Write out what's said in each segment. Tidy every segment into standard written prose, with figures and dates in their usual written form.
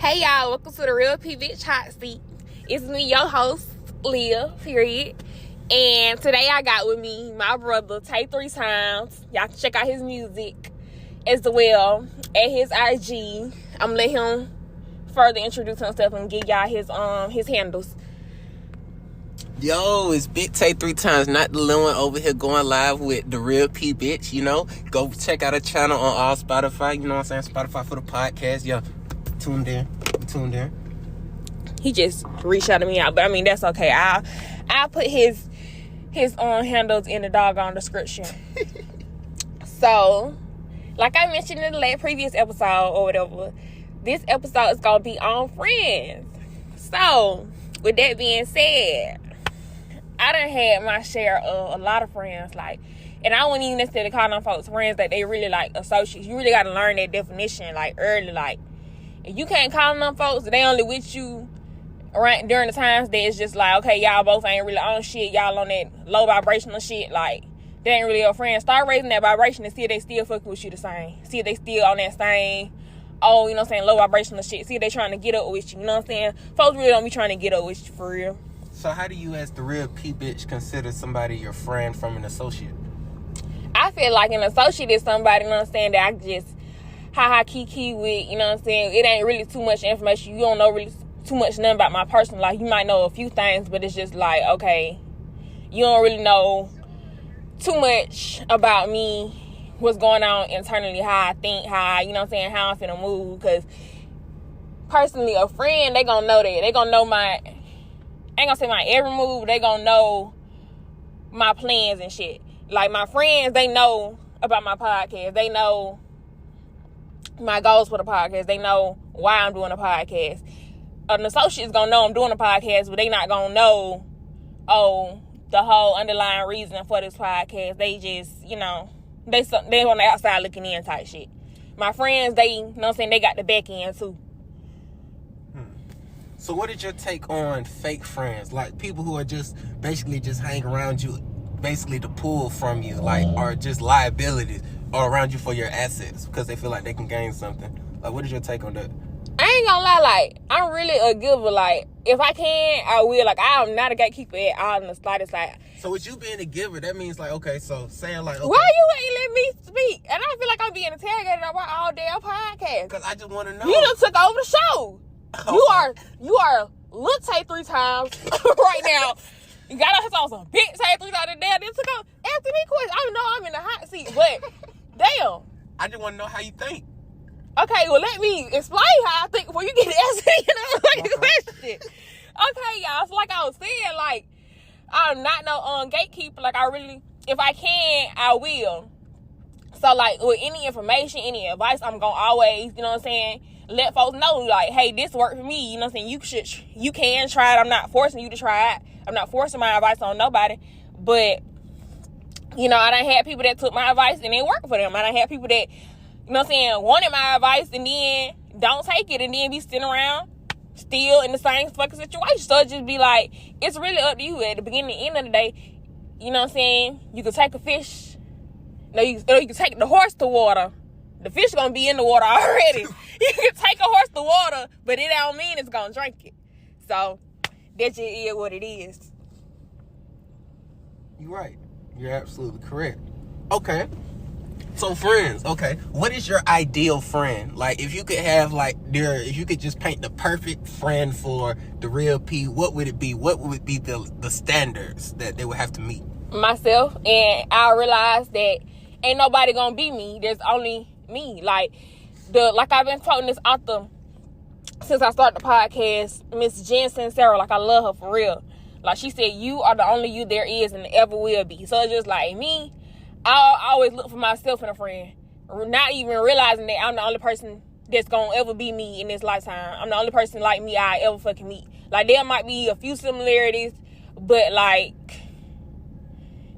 Hey y'all, welcome to the Real P Bitch Hot Seat. It's me, your host, Leah, period. And today I got with me my brother, Tay 3 Times. Y'all can check out his music as well at his IG. I'm gonna let him further introduce himself and give y'all his handles. Yo, it's Big Tay 3 Times, not the little one over here going live with the Real P Bitch, you know. Go check out her channel on all Spotify, you know what I'm saying? Spotify for the podcast. Yo, tuned in. He just re-shouted me out, but I mean that's okay. I'll put his handles in the doggone description. So, like I mentioned in the previous episode or whatever, this episode is gonna be on friends. So, with that being said, I done had my share of a lot of friends, and I wouldn't even necessarily call them folks friends, that they really like associates. You really gotta learn that definition early. If you can't call them folks, they only with you right during the times that it's just okay, y'all both ain't really on shit, y'all on that low vibrational shit, they ain't really your friends. Start raising that vibration and see if they still fucking with you the same. See if they still on that same, low vibrational shit. See if they trying to get up with you, you know what I'm saying? Folks really don't be trying to get up with you for real. So how do you, as the Real P Bitch, consider somebody your friend from an associate? I feel like an associate is somebody, you know what I'm saying, that I just kiki with, you know what I'm saying? It ain't really too much information. You don't know really too much nothing about my personal life. You might know a few things, but it's just okay, you don't really know too much about me, what's going on internally, how I think, you know what I'm saying, how I'm finna move. Because personally, a friend, they gonna know that. They gonna know I ain't gonna say my every move, they gonna know my plans and shit. My friends, they know about my podcast. They know my goals for the podcast. They know why I'm doing a podcast. An associate's gonna know I'm doing a podcast, but they not gonna know, the whole underlying reason for this podcast. They just, they on the outside looking in type shit. My friends, they, you know what I'm saying, they got the back end too. So what is your take on fake friends? People who are just basically just hang around you, basically to pull from you, are just liabilities or around you for your assets because they feel like they can gain something. What is your take on that? I ain't gonna lie, I'm really a giver. If I can, I will. I'm not a gatekeeper at all in the slightest. So with you being a giver, that means okay, so saying okay. Why you ain't let me speak? And I feel like I'm being interrogated about all damn podcast. Because I just want to know. You done took over the show. Oh. You are little Tay 3 Times right now. You got us on some big Tay 3 Times and damn, then took over. After me questions, I know I'm in the hot seat, but damn. I just want to know how you think. Okay, well, let me explain how I think before you get to answer, the question. Okay, y'all. So like I was saying, I'm not no gatekeeper. I really, if I can, I will. So with any information, any advice, I'm gonna always, you know what I'm saying, let folks know, hey, this worked for me. You know what I'm saying? You can try it. I'm not forcing you to try it. I'm not forcing my advice on nobody. But, I done had people that took my advice and it worked for them. I done had people that, you know what I'm saying, wanted my advice and then don't take it and then be sitting around still in the same fucking situation. So it just be it's really up to you at the beginning and end of the day. You know what I'm saying? You can take a fish. No, you can take the horse to water. The fish gonna be in the water already. You can take a horse to water, but it don't mean it's gonna drink it. So that just is what it is. You're right. You're absolutely correct. Okay. So friends, okay. What is your ideal friend? If you could have if you could just paint the perfect friend for the Real P, what would it be? What would be the standards that they would have to meet? Myself, and I realized that ain't nobody gonna be me. There's only me. I've been quoting this author since I started the podcast, Miss Jensen Sarah. I love her for real. She said, you are the only you there is and ever will be. So it's just me, I always look for myself in a friend, not even realizing that I'm the only person that's gonna ever be me in this lifetime. I'm the only person like me I ever fucking meet. There might be a few similarities, but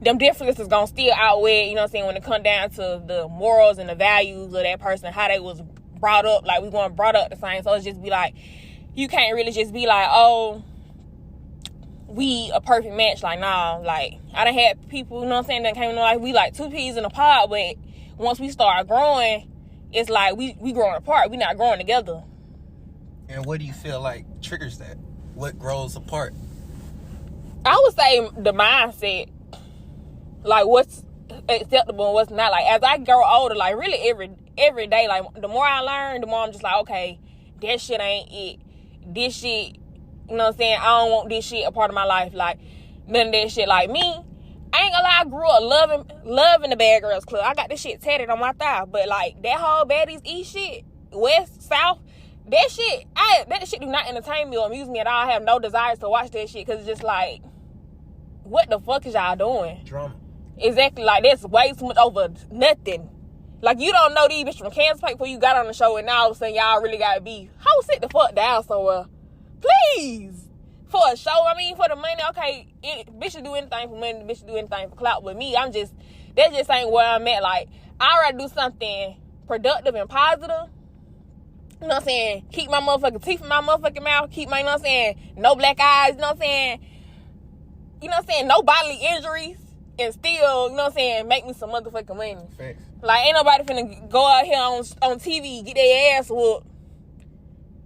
them differences gonna still outweigh, you know what I'm saying, when it come down to the morals and the values of that person, how they was brought up. We weren't brought up the same. So it's just be you can't really just be we a perfect match. Nah, I done had people, you know what I'm saying, that came in we two peas in a pod, but once we start growing, it's we growing apart. We not growing together. And what do you feel like triggers that? What grows apart? I would say the mindset, like what's acceptable and what's not. Like as I grow older, like really every day, like the more I learn, the more I'm just like, okay, that shit ain't it. This shit, you know what I'm saying? I don't want this shit a part of my life. Like none of that shit. Like me, I ain't gonna lie, I grew up loving the Bad Girls Club. I got this shit tatted on my thigh. But like that whole Baddies East shit, West, South, that shit do not entertain me or amuse me at all. I have no desires to watch that shit because it's just like, what the fuck is y'all doing? Drama. Exactly. Like that's way too much over nothing. Like you don't know these bitches from Kansas Pike before you got on the show, and now all of a sudden y'all really gotta be. How sit the fuck down somewhere, please. For a show, I mean, for the money, okay, bitches do anything for money, bitches do anything for clout. But me, that just ain't where I'm at. Like, I'd rather do something productive and positive. You know what I'm saying? Keep my motherfucking teeth in my motherfucking mouth. Keep my, you know what I'm saying, no black eyes, you know what I'm saying? You know what I'm saying? No bodily injuries. And still, you know what I'm saying, make me some motherfucking money. Facts. Like, ain't nobody finna go out here on TV, get their ass whooped.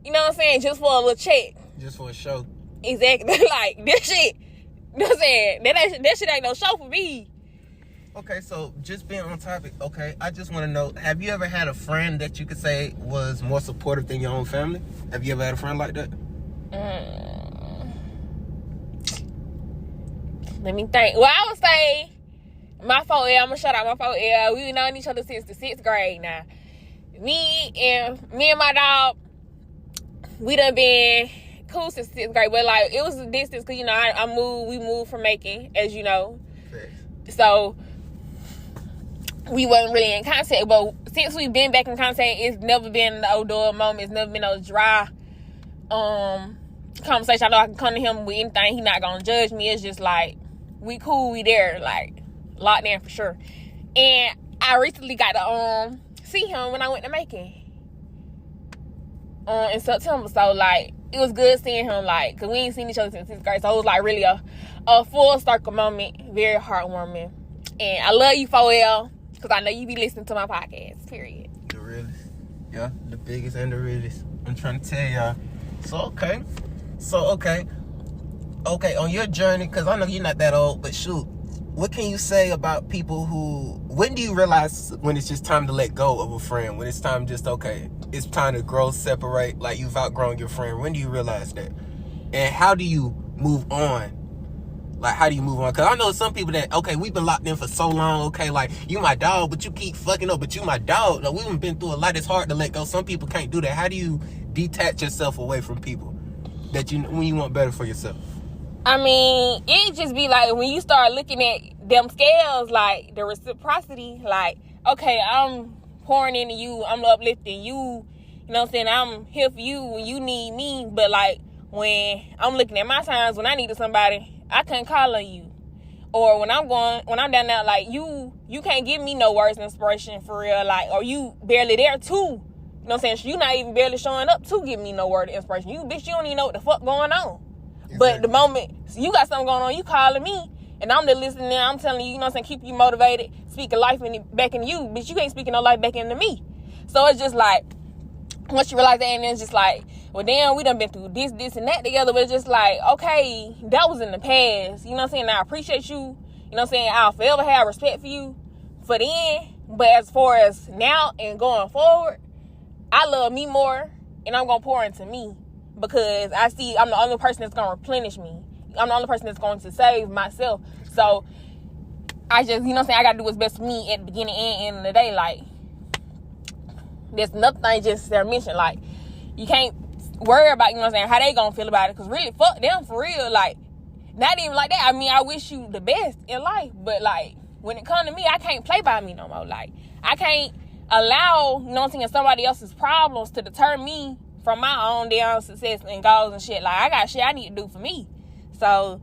You know what I'm saying? Just for a little check. Just for a show. Exactly. Like, this shit, you know what I'm saying? That shit ain't no show for me. Okay, so just being on topic, okay, I just want to know, have you ever had a friend that you could say was more supportive than your own family? Have you ever had a friend like that? Let me think. Well, I would say my 4L, I'm gonna shout out my 4L. We've known each other since the 6th grade now. Me and my dog, we done been cool since 6th grade, but like it was a distance because, you know, we moved from Macon, as you know. Thanks. So we wasn't really in contact, but since we've been back in contact, it's never been no dull moment. It's never been no dry conversation. I know I can come to him with anything. He not gonna judge me. It's just like, we cool, we there, like locked in for sure. And I recently got to see him when I went to Macon in September. So like it was good seeing him, like, cause we ain't seen each other since 6th grade. So it was like really a full circle moment, very heartwarming. And I love you, 4L, cause I know you be listening to my podcast. Period. The realest, yeah, the biggest and the realest. I'm trying to tell y'all. So okay, on your journey, because I know you're not that old, but shoot, what can you say about people when do you realize when it's just time to let go of a friend? When it's time just, okay, it's time to grow, separate, like you've outgrown your friend. When do you realize that? And how do you move on? Like, how do you move on? Because I know some people that, okay, we've been locked in for so long, okay, like, you my dog, but you keep fucking up, but you my dog. Like, we've been through a lot. It's hard to let go. Some people can't do that. How do you detach yourself away from people when you want better for yourself? I mean, it just be like when you start looking at them scales, like the reciprocity, like, okay, I'm pouring into you, I'm uplifting you, you know what I'm saying, I'm here for you when you need me, but like when I'm looking at my times when I needed somebody, I couldn't call on you. Or when I'm down there, like you can't give me no words of inspiration for real, like, or you barely there too. You know what I'm saying? You not even barely showing up to give me no word of inspiration. You bitch, you don't even know what the fuck going on. Exactly. But the moment you got something going on, you calling me, and I'm just listening. I'm telling you, you know what I'm saying, keep you motivated, speaking life back into you, bitch. You ain't speaking no life back into me. So it's just like, once you realize that, and it's just like, well, damn, we done been through this, and that together. But it's just like, okay, that was in the past. You know what I'm saying? I appreciate you. You know what I'm saying? I'll forever have respect for you for then. But as far as now and going forward, I love me more, and I'm gonna pour into me. Because I see I'm the only person that's going to replenish me. I'm the only person that's going to save myself. So, I just, you know what I'm saying, I got to do what's best for me at the beginning and end of the day. Like, there's nothing just their mission. Like, you can't worry about, you know what I'm saying, how they going to feel about it. Because really, fuck them for real. Like, not even like that. I mean, I wish you the best in life. But, like, when it comes to me, I can't play by me no more. Like, I can't allow, you know what I'm saying, somebody else's problems to deter me from my own damn success and goals and shit. Like, I got shit I need to do for me. So,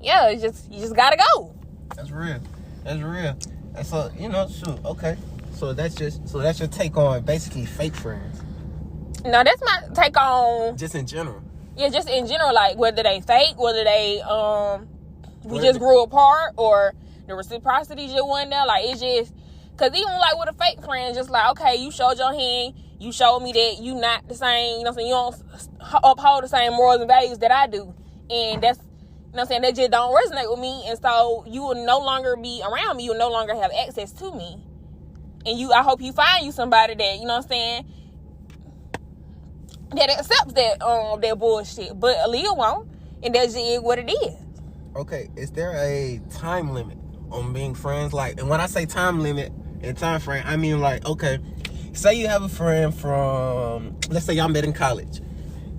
yeah, you just gotta go. That's real. And so, you know, shoot, okay. So that's your take on basically fake friends. No, that's my take on just in general. Yeah, just in general, like whether they fake, whether they we just grew apart, or the reciprocity just wasn't there. Like, it's just, cause even like with a fake friend, just like, okay, you showed your hand, You showed me that you not the same, you know what I'm saying? You don't uphold the same morals and values that I do. And that's, you know what I'm saying, that just don't resonate with me. And so you will no longer be around me. You will no longer have access to me. And I hope you find you somebody that, you know what I'm saying, that accepts that bullshit. But Aaliyah won't. And that's just what it is. Okay, is there a time limit on being friends? Like, and when I say time limit and time frame, I mean like, okay, say you have a friend from, let's say y'all met in college.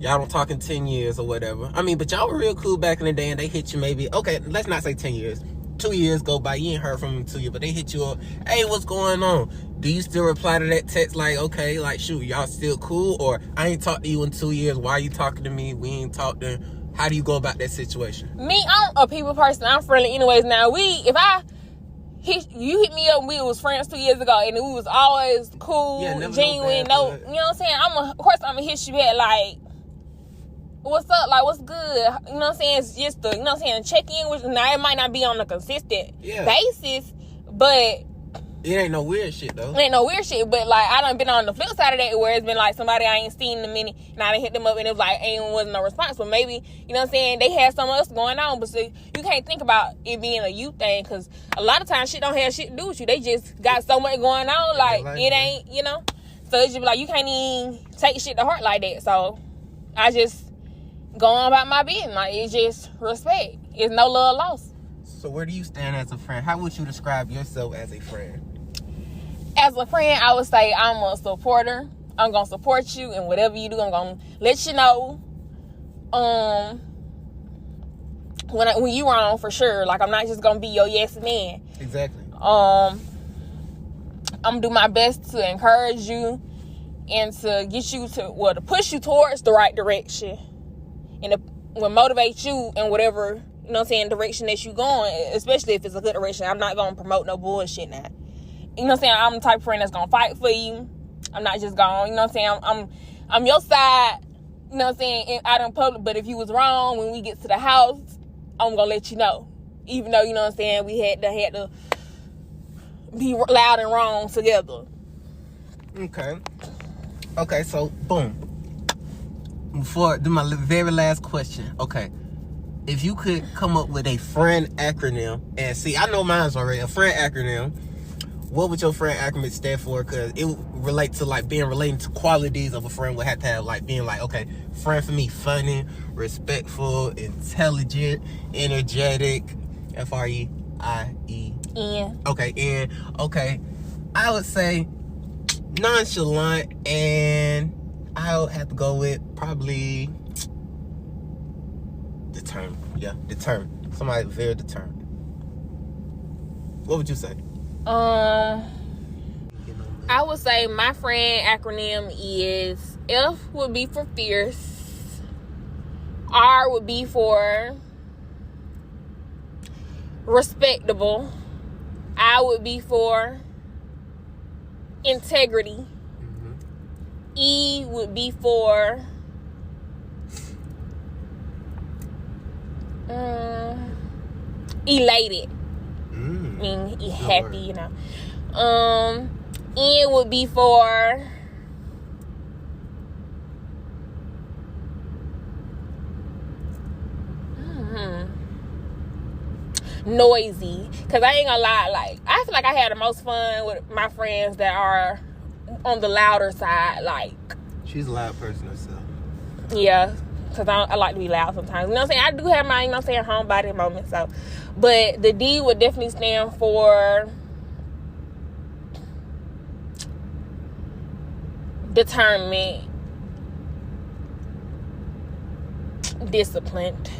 Y'all don't talk in 10 years or whatever. I mean, but y'all were real cool back in the day and they hit you maybe, okay, let's not say 10 years. 2 years go by, you ain't heard from them 2 years, but they hit you up, hey, what's going on? Do you still reply to that text like, okay, like, shoot, y'all still cool? Or I ain't talked to you in 2 years, why are you talking to me? We ain't talked to. How do you go about that situation? Me, I'm a people person. I'm friendly anyways. Now, you hit me up, we was friends 2 years ago, and we was always cool, genuine, you know what I'm saying? Of course, I'm gonna hit you back, like, what's up, like, what's good? You know what I'm saying? It's just you know what I'm saying, check in with, now it might not be on a consistent basis, but it ain't no weird shit, though. It ain't no weird shit, but, like, I done been on the flip side of that where it's been, like, somebody I ain't seen in a minute, and I done hit them up, and it was, like, wasn't no response. But maybe, you know what I'm saying, they had something else going on. But so you can't think about it being a you thing, because a lot of times shit don't have shit to do with you. They just got so much going on, like it ain't, you know. So it's just like, you can't even take shit to heart like that. So I just go on about my business. Like, it's just respect. It's no love lost. So where do you stand as a friend? How would you describe yourself as a friend? As a friend, I would say I'm a supporter. I'm going to support you, and whatever you do, I'm going to let you know when you wrong, for sure. Like, I'm not just going to be your yes man. Exactly. I'm going to do my best to encourage you and to get you to push you towards the right direction, and to motivate you in whatever, you know what I'm saying, direction that you going, especially if it's a good direction. I'm not going to promote no bullshit now. You know what I'm saying? I'm the type of friend that's gonna fight for you. I'm not just gonna, you know what I'm saying? I'm your side, you know what I'm saying, out in public. But if you was wrong when we get to the house, I'm gonna let you know. Even though, you know what I'm saying, we had to be loud and wrong together. Okay, so boom. Before do my very last question. Okay. If you could come up with a friend acronym, and see, I know mine's already, a friend acronym. What would your friend acronym stand for? Because it would relate to, like, relating to qualities of a friend would have to have, like, being like, okay, friend for me, funny, respectful, intelligent, energetic, FREIE. Yeah. Okay, and, okay, I would say nonchalant, and I would have to go with probably determined. Yeah, determined. Somebody very determined. What would you say? I would say my friend acronym is F would be for fierce, R would be for respectable, I would be for integrity, E would be for elated. I mean, happy, you know. N would be for noisy. Because I ain't gonna lie, like, I feel like I had the most fun with my friends that are on the louder side. Like, she's a loud person herself. Yeah, because I like to be loud sometimes. You know what I'm saying? I do have my, you know what I'm saying, homebody moments. So, but the D would definitely stand for determined, disciplined.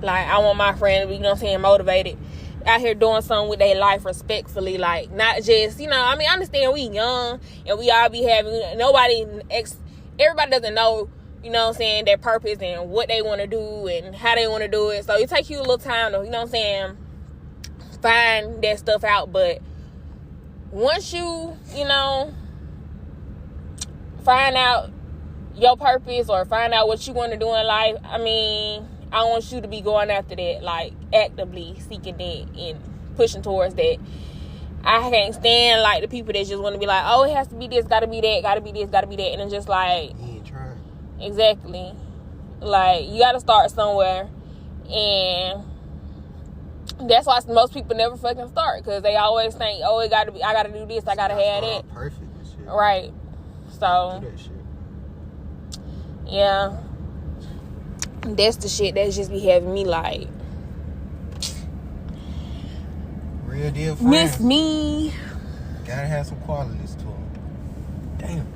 Like, I want my friend to be, you know what I'm saying, motivated, out here doing something with their life respectfully. Like, not just, you know, I mean, I understand we young and we all be having, everybody doesn't know, you know what I'm saying, their purpose and what they want to do and how they want to do it. So it takes you a little time to, you know what I'm saying, find that stuff out. But once you, you know, find out your purpose or find out what you want to do in life, I mean, I want you to be going after that, like, actively seeking that and pushing towards that. I can't stand like the people that just want to be like, oh, it has to be this, gotta be that, gotta be this, gotta be that, and it's just like, you ain't trying. Exactly. Like, you gotta start somewhere, and that's why most people never fucking start, because they always think, oh, it gotta be, I gotta do this, I gotta have that. Perfect and shit. Right. So Do that shit. Yeah, that's the shit that just be having me like, real deal friends. miss me. Gotta have some qualities to them. Damn.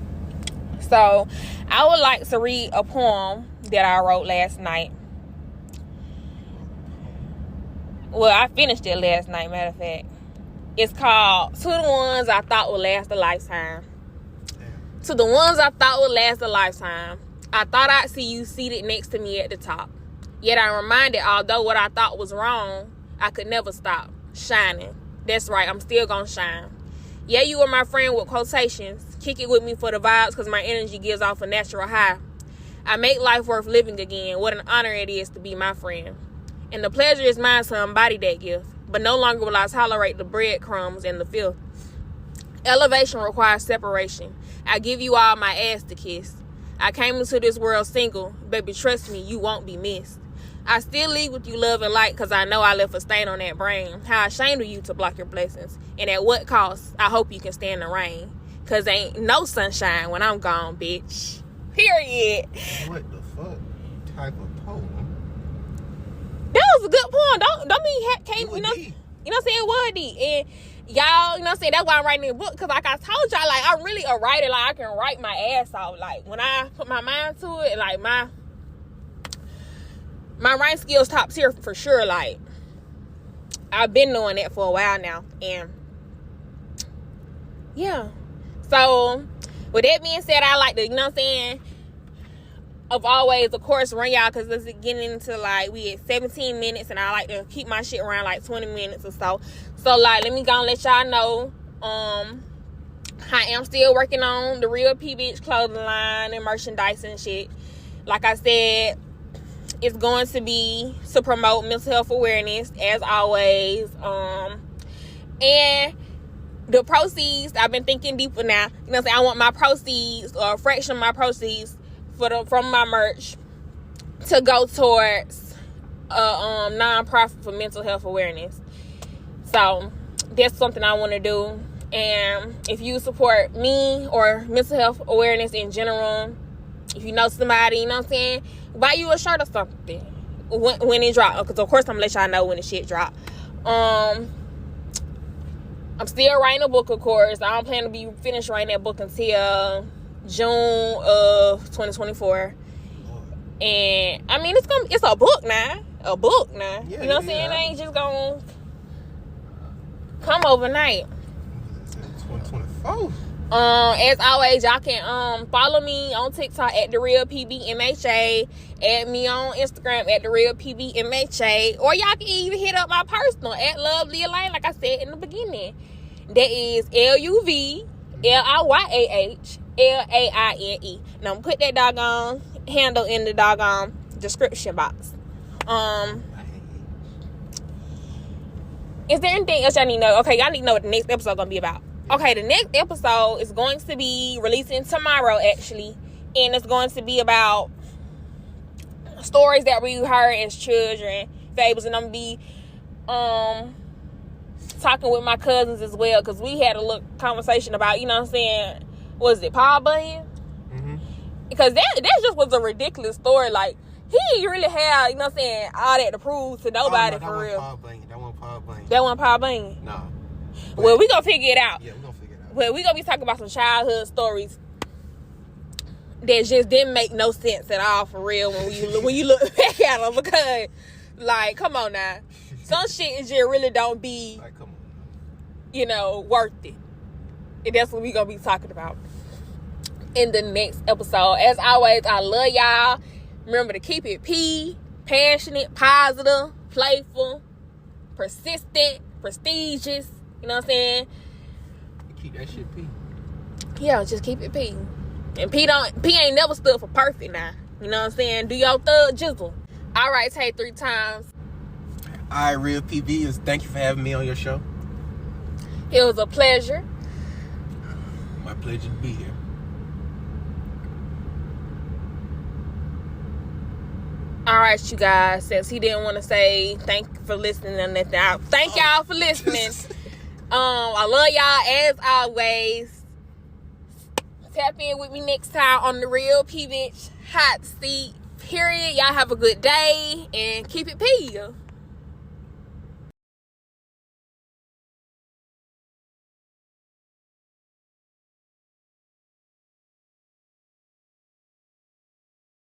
So I would like to read a poem that I wrote last night. Well, I finished it last night, matter of fact. It's called To the Ones I Thought Would Last a Lifetime. Damn. To the ones I thought would last a lifetime, I thought I'd see you seated next to me at the top. Yet I'm reminded, although what I thought was wrong, I could never stop shining. That's right, I'm still gonna shine. Yeah, you were my friend with quotations. Kick it with me for the vibes, because my energy gives off a natural high. I make life worth living again. What an honor it is to be my friend. And the pleasure is mine to embody that gift. But no longer will I tolerate the breadcrumbs and the filth. Elevation requires separation. I give you all my ass to kiss. I came into this world single. Baby, trust me, you won't be missed. I still leave with you love and light, because I know I left a stain on that brain. How ashamed of you to block your blessings. And at what cost? I hope you can stand the rain. Because ain't no sunshine when I'm gone, bitch. Period. What the fuck type of poem? That was a good poem. Don't mean can't, you know what I'm saying? It was deep. And y'all, you know what I'm saying? That's why I'm writing the book, because like I told y'all, like I'm really a writer. Like I can write my ass off. Like when I put my mind to it, like my writing skills top tier for sure. Like I've been doing that for a while now. And yeah. So with that being said, I like to, you know what I'm saying, of always, of course, run y'all, because this is getting into like, we at 17 minutes, and I like to keep my shit around like 20 minutes or so. So like, let me go and let y'all know, I am still working on the Real P Bitch clothing line and merchandise and shit. Like I said, it's going to be to promote mental health awareness, as always. And the proceeds, I've been thinking deeper now. You know what I'm saying? I want my proceeds, or a fraction of my proceeds from my merch, to go towards a non-profit for mental health awareness. So that's something I want to do. And if you support me or mental health awareness in general, if you know somebody, you know what I'm saying, buy you a shirt or something when it drop. Because of course I'm gonna let y'all know when the shit drop. I'm still writing a book, of course. I don't plan to be finished writing that book until June of 2024. And I mean, it's a book now. Yeah, you know what I'm saying? It ain't just gonna come overnight. 2024. As always, y'all can follow me on TikTok at the Real PBMHA. Add me on Instagram at the Real PBMHA, or y'all can even hit up my personal at Lovely Elaine, like I said in the beginning. That is LUVLIYAHLAINE. Now I'm gonna put that doggone handle in the doggone description box. Is there anything else y'all need to know? Okay, y'all need to know what the next episode gonna be about. Okay, the next episode is going to be releasing tomorrow, actually. And it's going to be about stories that we heard as children, fables. And I'm going to be talking with my cousins as well, because we had a little conversation about, you know what I'm saying, was it Paul Bunyan? Mm-hmm. Because that just was a ridiculous story. Like, he didn't really have, you know what I'm saying, all that to prove to nobody, for real. That wasn't Paul Bunyan. That wasn't Paul Bunyan? No. Well, we gonna figure it out. Yeah, we gonna figure it out. Well, we gonna be talking about some childhood stories that just didn't make no sense at all, for real, when you look back at them. Because, like, come on now, some shit just really don't be, like, come on, you know, worth it. And that's what we gonna be talking about in the next episode. As always, I love y'all. Remember to keep it passionate, positive, playful, persistent, prestigious. You know what I'm saying? Keep that shit P. Yeah, just keep it P. And P ain't never stood for perfect now. You know what I'm saying? Do your thug jizzle. All right, say 3 times. All right, Real PB, thank you for having me on your show. It was a pleasure. My pleasure to be here. All right, you guys. Since he didn't want to say thank you for listening and nothing, thank y'all for listening. I love y'all as always. Tap in with me next time on the Real P Bitch Hot Seat. Period. Y'all have a good day and keep it P.